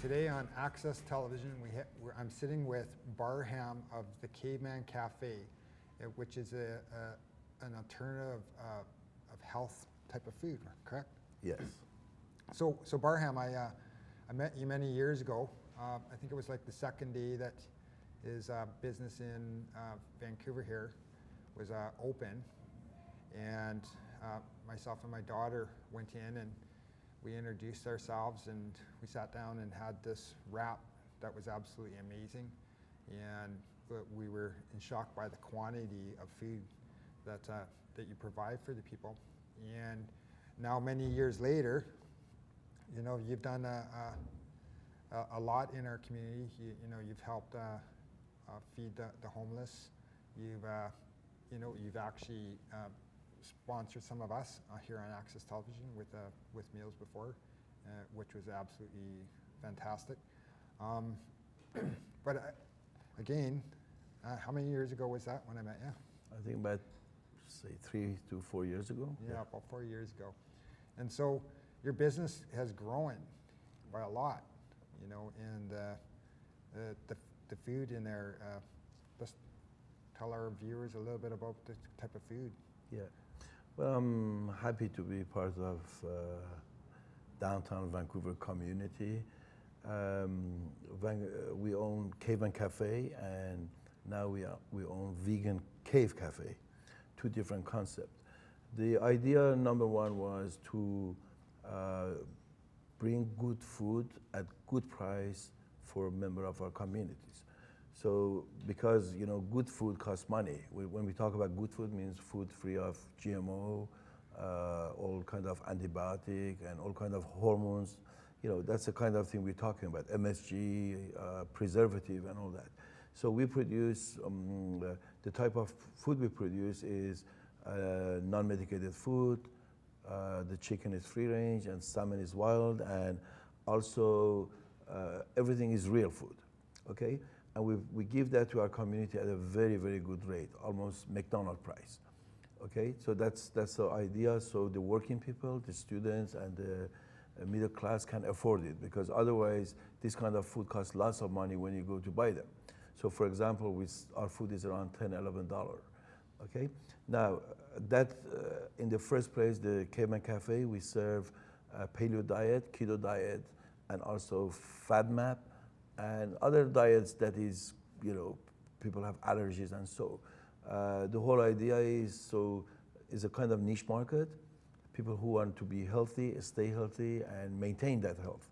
today on Access Television, I'm sitting with Barham of the Caveman Café, which is an alternative of health type of food, correct? Yes. So Barham, I met you many years ago. I think it was like the second day that his business in Vancouver here was open, and myself and my daughter went in and we introduced ourselves, and we sat down and had this wrap that was absolutely amazing, and we were in shock by the quantity of food that you provide for the people. And now, many years later, you know, you've done a lot in our community. You've helped feed the homeless. You've actually sponsored some of us here on Access Television with Meals Before, which was absolutely fantastic. But again, how many years ago was that when I met you? I think about, say, 3 to 4 years ago. Yeah, about 4 years ago. And so your business has grown by a lot, you know, and the food in there, just tell our viewers a little bit about the type of food. Yeah. Well, I'm happy to be part of downtown Vancouver community. We own Caveman Café, and now we own Vegan Cave Cafe, two different concepts. The idea number one was to bring good food at good price for a member of our communities. So because, you know, good food costs money. When we talk about good food, means food free of GMO, all kind of antibiotic and all kind of hormones. You know, that's the kind of thing we're talking about, MSG, preservative and all that. So we produce, the type of food we produce is non-medicated food. The chicken is free range and salmon is wild, and also everything is real food, okay? And we give that to our community at a very, very good rate, almost McDonald's price, okay? So that's the idea, so the working people, the students, and the middle class can afford it, because otherwise this kind of food costs lots of money when you go to buy them. So for example, our food is around $10, $11, okay? Now, in the first place, the Caveman Cafe, we serve paleo diet, keto diet, and also FADMAP, and other diets that is, you know, people have allergies and so. The whole idea is a kind of niche market, people who want to be healthy, stay healthy, and maintain that health.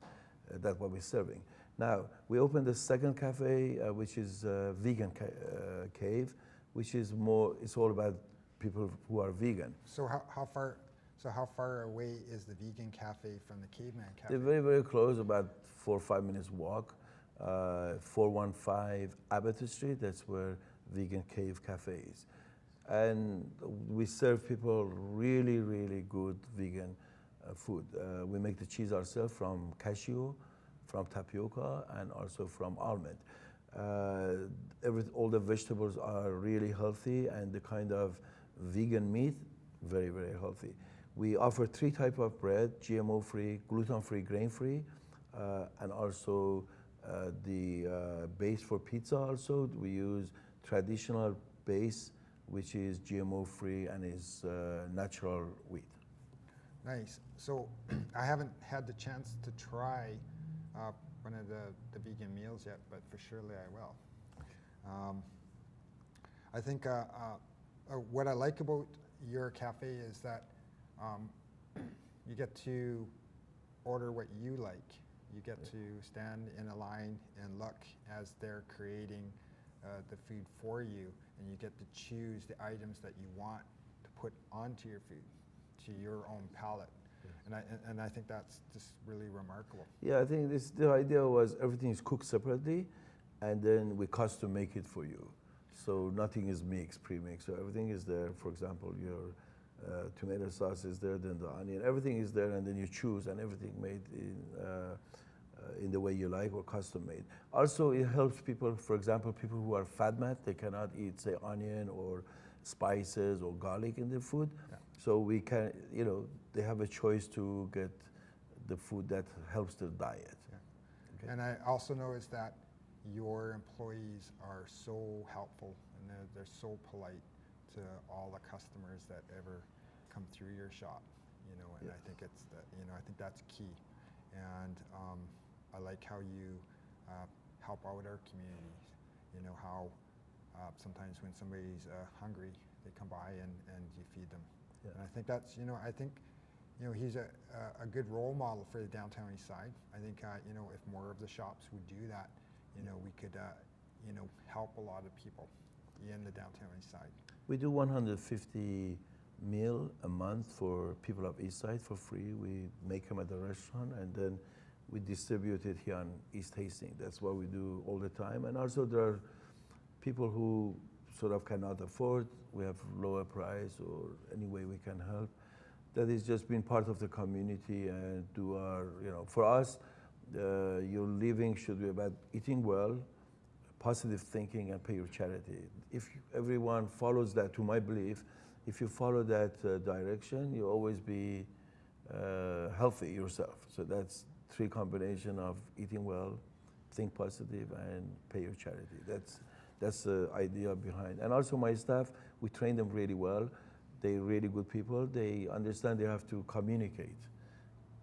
That's what we're serving. Now, we opened the second cafe, which is Vegan Cave, which is it's all about people who are vegan. So how far away is the Vegan Cafe from the Caveman Cafe? They're very, very close, about 4 or 5 minutes walk. 415 Abbott Street, that's where Vegan Cave Cafe is. And we serve people really, really good vegan food. We make the cheese ourselves from cashew, from tapioca, and also from almond. All the vegetables are really healthy, and the kind of vegan meat, very, very healthy. We offer 3 types of bread: GMO-free, gluten-free, grain-free, and also the base for pizza also. We use traditional base, which is GMO-free and is natural wheat. Nice. So I haven't had the chance to try one of the vegan meals yet, but for surely I will. I think what I like about your cafe is that you get to order what you like. You get to stand in a line and look as they're creating the food for you, and you get to choose the items that you want to put onto your food, to your own palate. Yeah. And I think that's just really remarkable. Yeah, I think the idea was everything is cooked separately, and then we custom make it for you. So nothing is mixed, pre-mixed. So everything is there. For example, your tomato sauce is there, then the onion, everything is there, and then you choose, and everything made in the way you like, or custom made. Also, it helps people, for example, people who are FADMAP, they cannot eat, say, onion or spices or garlic in their food. Yeah. So we can, they have a choice to get the food that helps their diet. Yeah. Okay. And I also noticed that your employees are so helpful and they're so polite to all the customers that ever come through your shop, you know, and Yeah. I think it's that, you know, I think that's key. And I like how you help out our communities, you know, how sometimes when somebody's hungry, they come by and you feed them. Yeah. And I think that's, you know, he's a good role model for the downtown east side. I think, you know, if more of the shops would do that, you know, we could, you know, help a lot of people in the downtown east side. We do 150 meal a month for people of East Side for free. We make them at the restaurant and then we distribute it here on East Hastings. That's what we do all the time. And also there are people who sort of cannot afford. We have lower price or any way we can help. That is just being part of the community and do our, you know, for us, your living should be about eating well, positive thinking, and pay your charity. If everyone follows that, to my belief, if you follow that direction, you'll always be healthy yourself. So that's three combination of eating well, think positive, and pay your charity. That's the idea behind. And also my staff, we train them really well. They're really good people. They understand they have to communicate.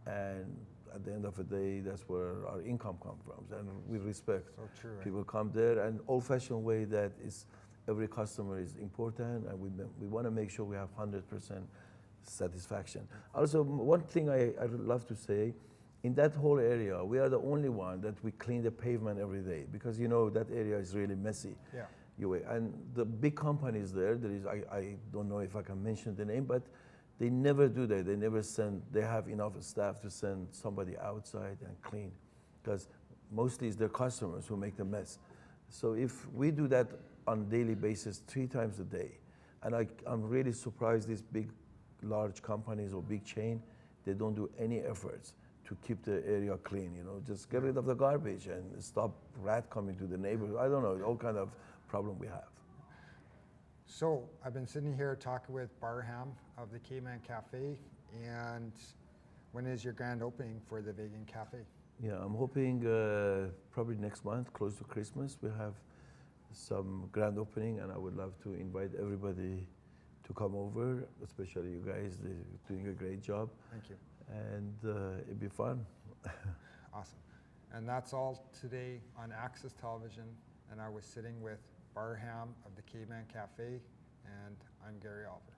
And at the end of the day, that's where our income comes from. And we respect. So true. Right? People come there, and old-fashioned way that is every customer is important, and we want to make sure we have 100% satisfaction. Also, one thing I'd love to say, in that whole area, we are the only one that we clean the pavement every day because you know that area is really messy. Yeah. And the big companies there is I don't know if I can mention the name, but they never do that. They never send. They have enough staff to send somebody outside and clean, because mostly it's their customers who make the mess. So if we do that on a daily basis 3 times a day, and I'm really surprised these big, large companies or big chain, they don't do any efforts to keep the area clean. You know, just get rid of the garbage and stop rat coming to the neighborhood. I don't know, all kind of problem we have. So I've been sitting here talking with Barham of the Caveman Café, and when is your grand opening for the vegan cafe? Yeah, I'm hoping probably next month, close to Christmas, we have some grand opening, and I would love to invite everybody to come over, especially you guys. They're doing a great job. Thank you. And it'd be fun. Awesome. And that's all today on Access Television, and I was sitting with Barham of the Caveman Café, and I'm Gary Olver.